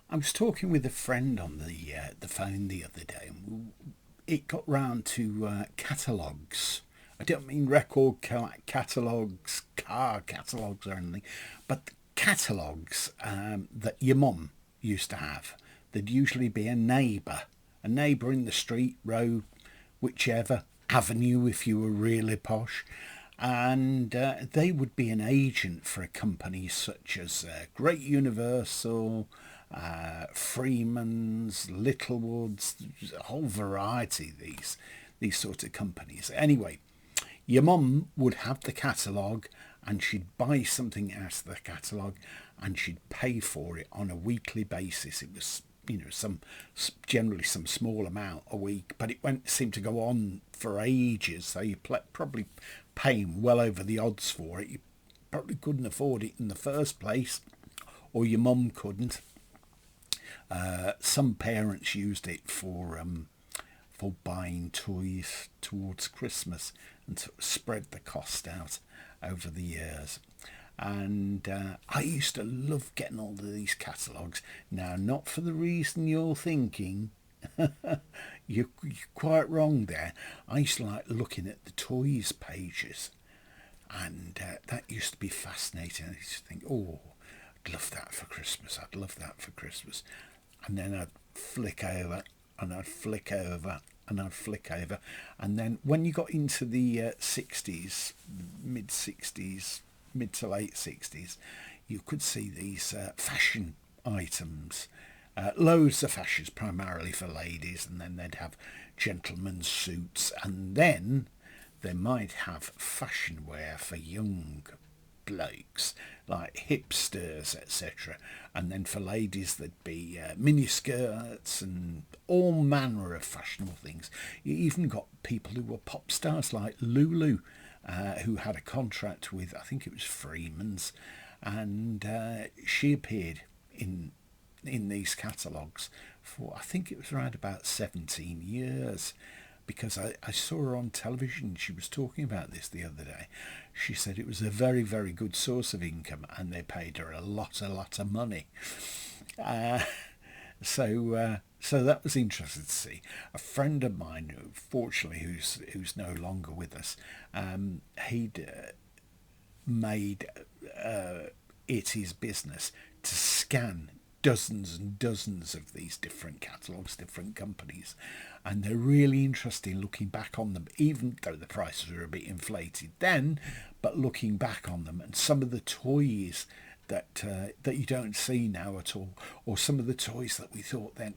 I was talking with a friend on the phone the other day, and it got round to catalogues. I don't mean record catalogues, car catalogues, or anything, but catalogues that your mum used to have. There'd usually be a neighbour in the street, road, whichever avenue, if you were really posh, and they would be an agent for a company such as Great Universal, Freeman's, Littlewoods, a whole variety of these sorts of companies. Anyway, your mum would have the catalogue and she'd buy something out of the catalogue and she'd pay for it on a weekly basis. It was, some generally some small amount a week, but it went seemed to go on for ages. So you probably paying well over the odds for it. You probably couldn't afford it in the first place, or your mum couldn't. Some parents used it for buying toys towards Christmas and sort of spread the cost out over the years. And I used to love getting all of these catalogues. Now, not for the reason you're thinking. you're quite wrong there. I used to like looking at the toys pages, and that used to be fascinating. I used to think, oh, I'd love that for Christmas. I'd love that for Christmas. And then I'd flick over, and I'd flick over, and I'd flick over. And then when you got into the 60s, mid to late 60s, you could see these fashion items. Loads of fashions, primarily for ladies, and then they'd have gentlemen's suits, and then they might have fashion wear for young blokes, like hipsters, etc. And then for ladies, there'd be mini skirts and all manner of fashionable things. You even got people who were pop stars, like Lulu, who had a contract with, I think it was Freeman's, and she appeared in these catalogues for, I think it was around about 17 years, because I saw her on television. She was talking about this the other day. She said it was a very, very good source of income, and they paid her a lot of money. So that was interesting to see. A friend of mine, fortunately, who's no longer with us, he'd made it his business to scan dozens and dozens of these different catalogues, different companies, and they're really interesting looking back on them, even though the prices were a bit inflated then, but looking back on them, and some of the toys that you don't see now at all, or some of the toys that we thought then,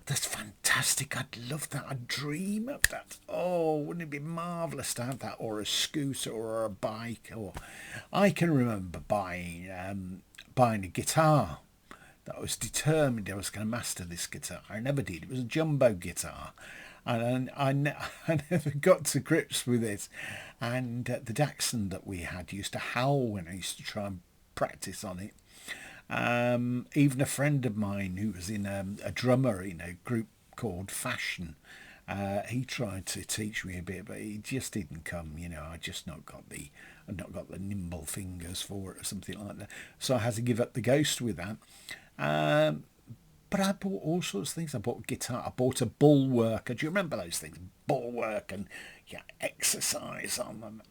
that's fantastic, I'd love that, I'd dream of that, oh, wouldn't it be marvellous to have that, or a scooter or a bike. Or I can remember buying a guitar that I was determined I was going to master this guitar. I never did. It was a jumbo guitar, and I never got to grips with it. And the Dachshund that we had used to howl when I used to try and practice on it. Even a friend of mine who was in a drummer in a group called Fashion, he tried to teach me a bit, but he just didn't come. I just I'd not got the nimble fingers for it or something like that. So I had to give up the ghost with that. But I bought all sorts of things. I bought a guitar. I bought a bulwarker. Do you remember those things? Bulwark, and exercise on them.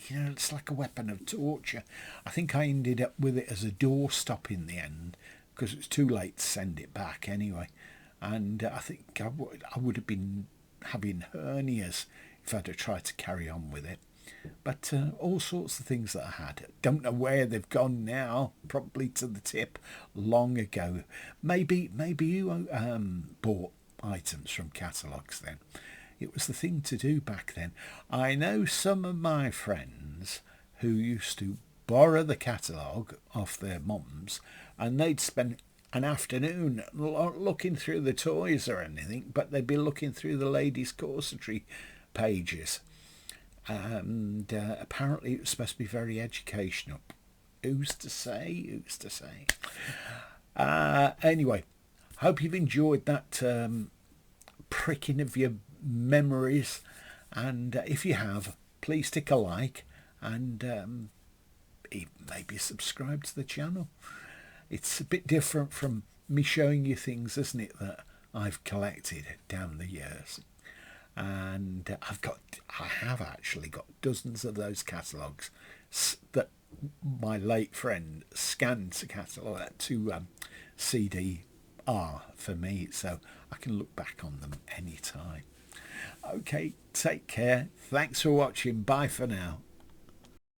It's like a weapon of torture. I think I ended up with it as a doorstop in the end, because it was too late to send it back anyway. And I think I would have been having hernias if I'd have tried to carry on with it. But all sorts of things that I had. Don't know where they've gone now. Probably to the tip long ago. Maybe you bought items from catalogues then. It was the thing to do back then. I know some of my friends who used to borrow the catalogue off their mums, and they'd spend an afternoon looking through the toys or anything, but they'd be looking through the ladies' corsetry pages. And apparently it was supposed to be very educational. Who's to say? Anyway, hope you've enjoyed that pricking of your memories, and if you have, please stick a like, and maybe subscribe to the channel. It's a bit different from me showing you things, isn't it, that I've collected down the years. And I have actually got dozens of those catalogues that my late friend scanned to catalog to CDR for me, so I can look back on them anytime. Okay, take care. Thanks for watching. Bye for now.